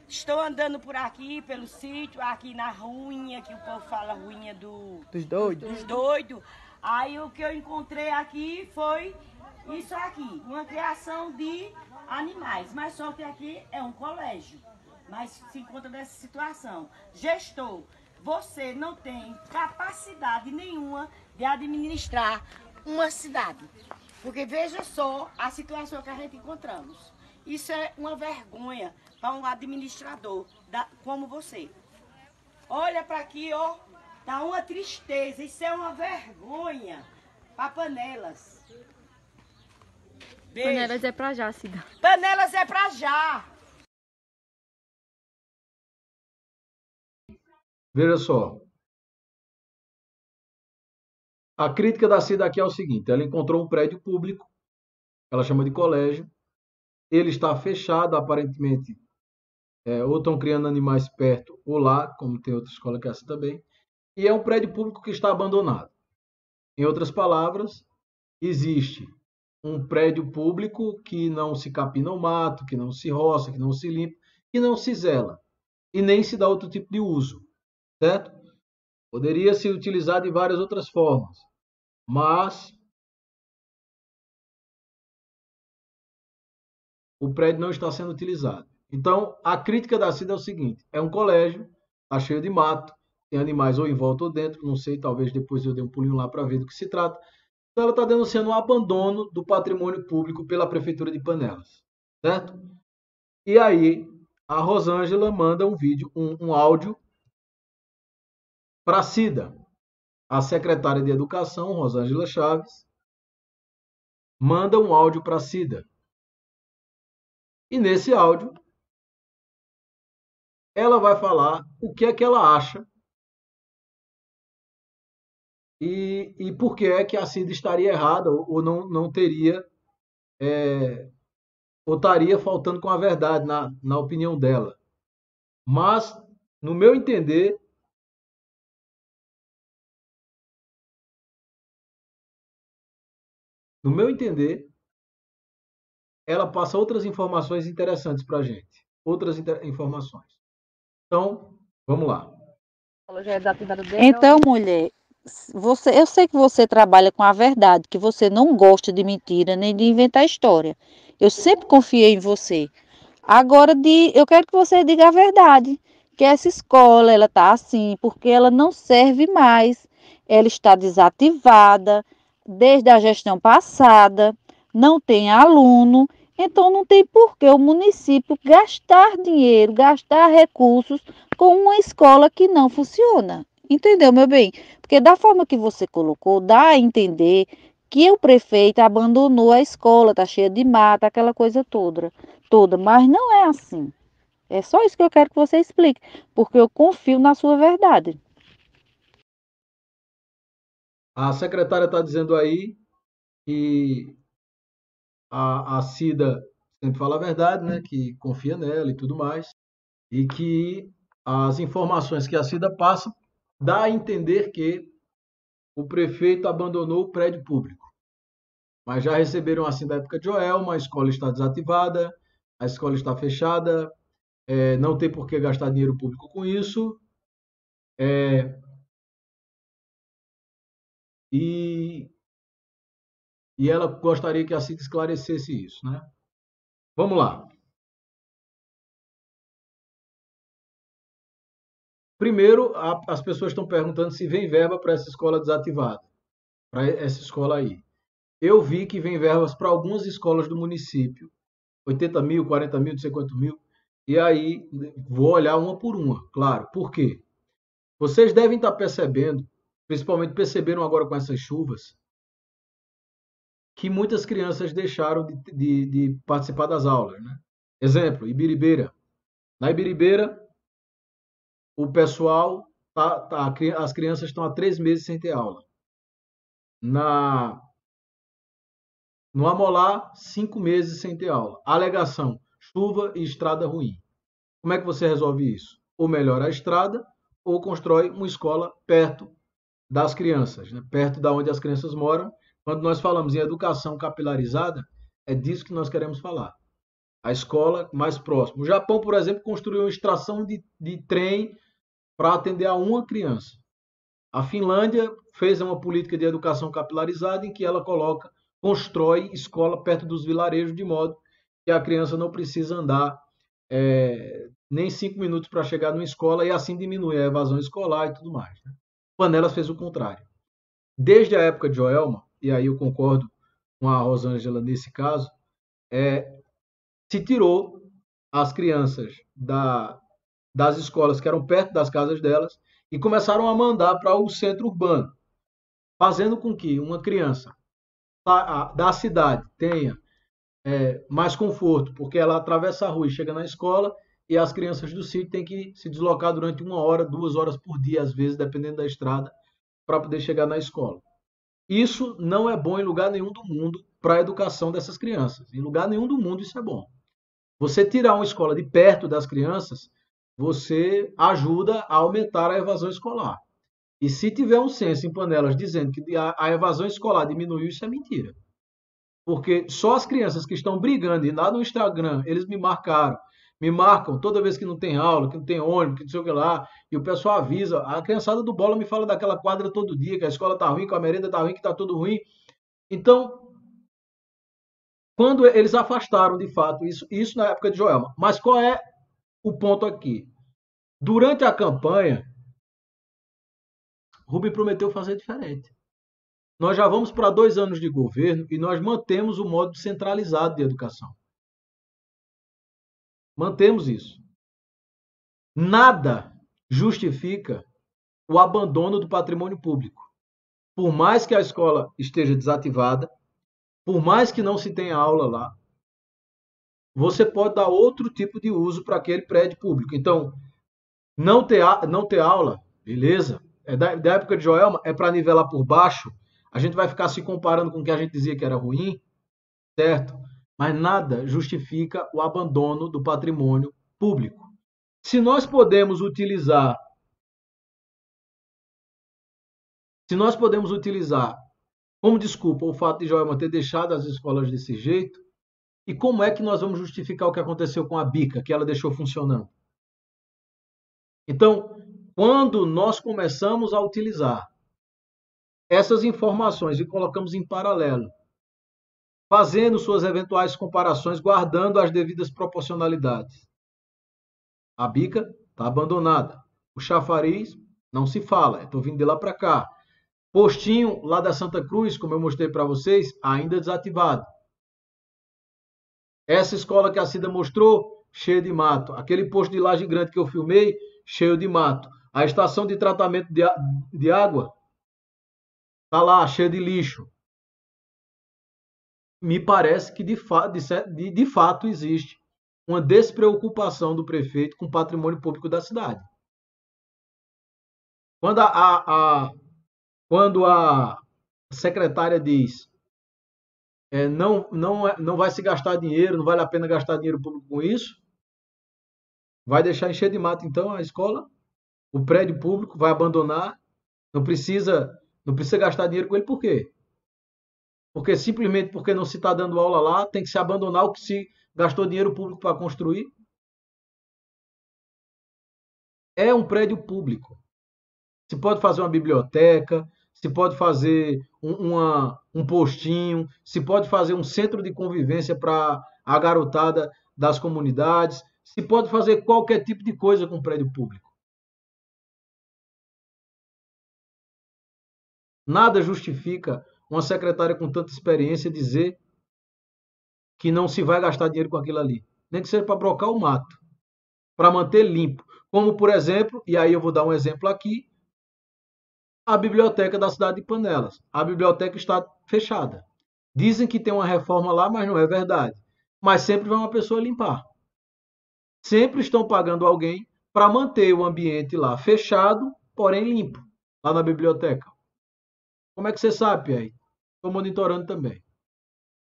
Estou andando por aqui, pelo sítio, aqui na ruinha, que o povo fala ruinha Dos doidos. dos doidos. Aí o que eu encontrei aqui foi isso aqui, uma criação de animais. Mas só que aqui é um colégio, mas se encontra nessa situação. Gestor, você não tem capacidade nenhuma de administrar uma cidade. Porque veja só a situação que a gente encontramos. Isso é uma vergonha para um administrador como você. Olha para aqui, ó. Tá uma tristeza. Isso é uma vergonha para Panelas. Beijo. Panelas é pra já, cidade. Panelas é para já. Veja só. A crítica da Cida aqui é o seguinte: ela encontrou um prédio público, ela chama de colégio, ele está fechado, aparentemente, ou estão criando animais perto ou lá, como tem outra escola que é essa também, e é um prédio público que está abandonado. Em outras palavras, existe um prédio público que não se capina o mato, que não se roça, que não se limpa, que não se zela, e nem se dá outro tipo de uso, certo? Poderia ser utilizado de várias outras formas, mas o prédio não está sendo utilizado. Então, a crítica da Cida é o seguinte: é um colégio, está cheio de mato, tem animais ou em volta ou dentro, não sei, talvez depois eu dê um pulinho lá para ver do que se trata. Então, ela está denunciando um abandono do patrimônio público pela Prefeitura de Panelas, certo? E aí, a Rosângela manda um vídeo, um áudio para a Cida. A secretária de Educação, Rosângela Chaves, manda um áudio para a Cida. E nesse áudio, ela vai falar o que é que ela acha e por que é que a Cida estaria errada ou não teria, ou estaria faltando com a verdade na opinião dela. Mas, no meu entender, ela passa outras informações interessantes para a gente. Outras informações. Então, vamos lá. Então, mulher, eu sei que você trabalha com a verdade, que você não gosta de mentira nem de inventar história. Eu sempre confiei em você. Agora, eu quero que você diga a verdade, que essa escola, ela está assim, porque ela não serve mais. Ela está desativada desde a gestão passada, não tem aluno, então não tem por que o município gastar dinheiro, gastar recursos com uma escola que não funciona. Entendeu, meu bem? Porque da forma que você colocou, dá a entender que o prefeito abandonou a escola, tá cheia de mata, aquela coisa toda, mas não é assim. É só isso que eu quero que você explique, porque eu confio na sua verdade. A secretária está dizendo aí que a Cida sempre fala a verdade, né? Que confia nela e tudo mais, e que as informações que a Cida passa dá a entender que o prefeito abandonou o prédio público. Mas já receberam assim da época de Joelma, a escola está desativada, a escola está fechada, não tem por que gastar dinheiro público com isso. E ela gostaria que a Cida esclarecesse isso, né? Vamos lá. Primeiro, as pessoas estão perguntando se vem verba para essa escola desativada, para essa escola aí. Eu vi que vem verbas para algumas escolas do município, 80 mil, 40 mil, não sei quanto mil, e aí vou olhar uma por uma, claro. Por quê? Vocês devem estar percebendo, principalmente perceberam agora com essas chuvas, que muitas crianças deixaram de participar das aulas, né? Exemplo, Ibiribeira. Na Ibiribeira, o pessoal, as crianças estão há 3 meses sem ter aula. No Amolá, 5 meses sem ter aula. Alegação, chuva e estrada ruim. Como é que você resolve isso? Ou melhora a estrada, ou constrói uma escola perto das crianças, né? Perto da onde as crianças moram. Quando nós falamos em educação capilarizada, é disso que nós queremos falar. a escola mais próxima. O Japão, por exemplo, construiu uma estação de trem para atender a uma criança. A Finlândia fez uma política de educação capilarizada em que ela constrói escola perto dos vilarejos, de modo que a criança não precisa andar nem 5 minutos para chegar numa escola, e assim diminui a evasão escolar e tudo mais, né? Panelas fez o contrário. Desde a época de Joelma, e aí eu concordo com a Rosângela nesse caso, se tirou as crianças das escolas que eram perto das casas delas e começaram a mandar para o centro urbano, fazendo com que uma criança da cidade tenha mais conforto, porque ela atravessa a rua e chega na escola, e as crianças do sítio têm que se deslocar durante 1 hora, 2 horas por dia, às vezes, dependendo da estrada, para poder chegar na escola. Isso não é bom em lugar nenhum do mundo para a educação dessas crianças. Em lugar nenhum do mundo isso é bom. Você tirar uma escola de perto das crianças, você ajuda a aumentar a evasão escolar. E se tiver um censo em Panelas dizendo que a evasão escolar diminuiu, isso é mentira. Porque só as crianças que estão brigando, e lá no Instagram eles me marcam toda vez que não tem aula, que não tem ônibus, que não sei o que lá, e o pessoal avisa. A criançada do Bola me fala daquela quadra todo dia, que a escola tá ruim, que a merenda tá ruim, que tá tudo ruim. Então, quando eles afastaram de fato isso na época de Joelma. Mas qual é o ponto aqui? Durante a campanha, Rubem prometeu fazer diferente. Nós já vamos para 2 anos de governo e nós mantemos o modo centralizado de educação. Mantemos isso. Nada justifica o abandono do patrimônio público. Por mais que a escola esteja desativada, por mais que não se tenha aula lá, você pode dar outro tipo de uso para aquele prédio público. Então, não ter aula, beleza. Da época de Joelma, é para nivelar por baixo. A gente vai ficar se comparando com o que a gente dizia que era ruim, certo? Mas nada justifica o abandono do patrimônio público. Se nós podemos utilizar como desculpa o fato de Joelma ter deixado as escolas desse jeito, e como é que nós vamos justificar o que aconteceu com a Bica, que ela deixou funcionando? Então, quando nós começamos a utilizar essas informações e colocamos em paralelo, fazendo suas eventuais comparações, guardando as devidas proporcionalidades, a Bica está abandonada. O Chafariz não se fala, estou vindo de lá para cá. Postinho lá da Santa Cruz, como eu mostrei para vocês, ainda desativado. Essa escola que a Cida mostrou, cheia de mato. Aquele posto de Laje Grande que eu filmei, cheio de mato. A estação de tratamento de água está lá, cheia de lixo. Me parece que de fato existe uma despreocupação do prefeito com o patrimônio público da cidade. Quando a secretária diz não vai se gastar dinheiro, não vale a pena gastar dinheiro público com isso, vai deixar encher de mato então a escola, o prédio público vai abandonar, não precisa gastar dinheiro com ele, por quê? Porque simplesmente porque não se está dando aula lá, tem que se abandonar o que se gastou dinheiro público para construir. É um prédio público. Se pode fazer uma biblioteca, se pode fazer um postinho, se pode fazer um centro de convivência para a garotada das comunidades, se pode fazer qualquer tipo de coisa com prédio público. Nada justifica uma secretária com tanta experiência dizer que não se vai gastar dinheiro com aquilo ali. Nem que seja para brocar o mato, para manter limpo. Como, por exemplo, e aí eu vou dar um exemplo aqui, a biblioteca da cidade de Panelas. A biblioteca está fechada. Dizem que tem uma reforma lá, mas não é verdade. Mas sempre vai uma pessoa limpar. Sempre estão pagando alguém para manter o ambiente lá fechado, porém limpo, lá na biblioteca. Como é que você sabe, Pierre? Estou monitorando também.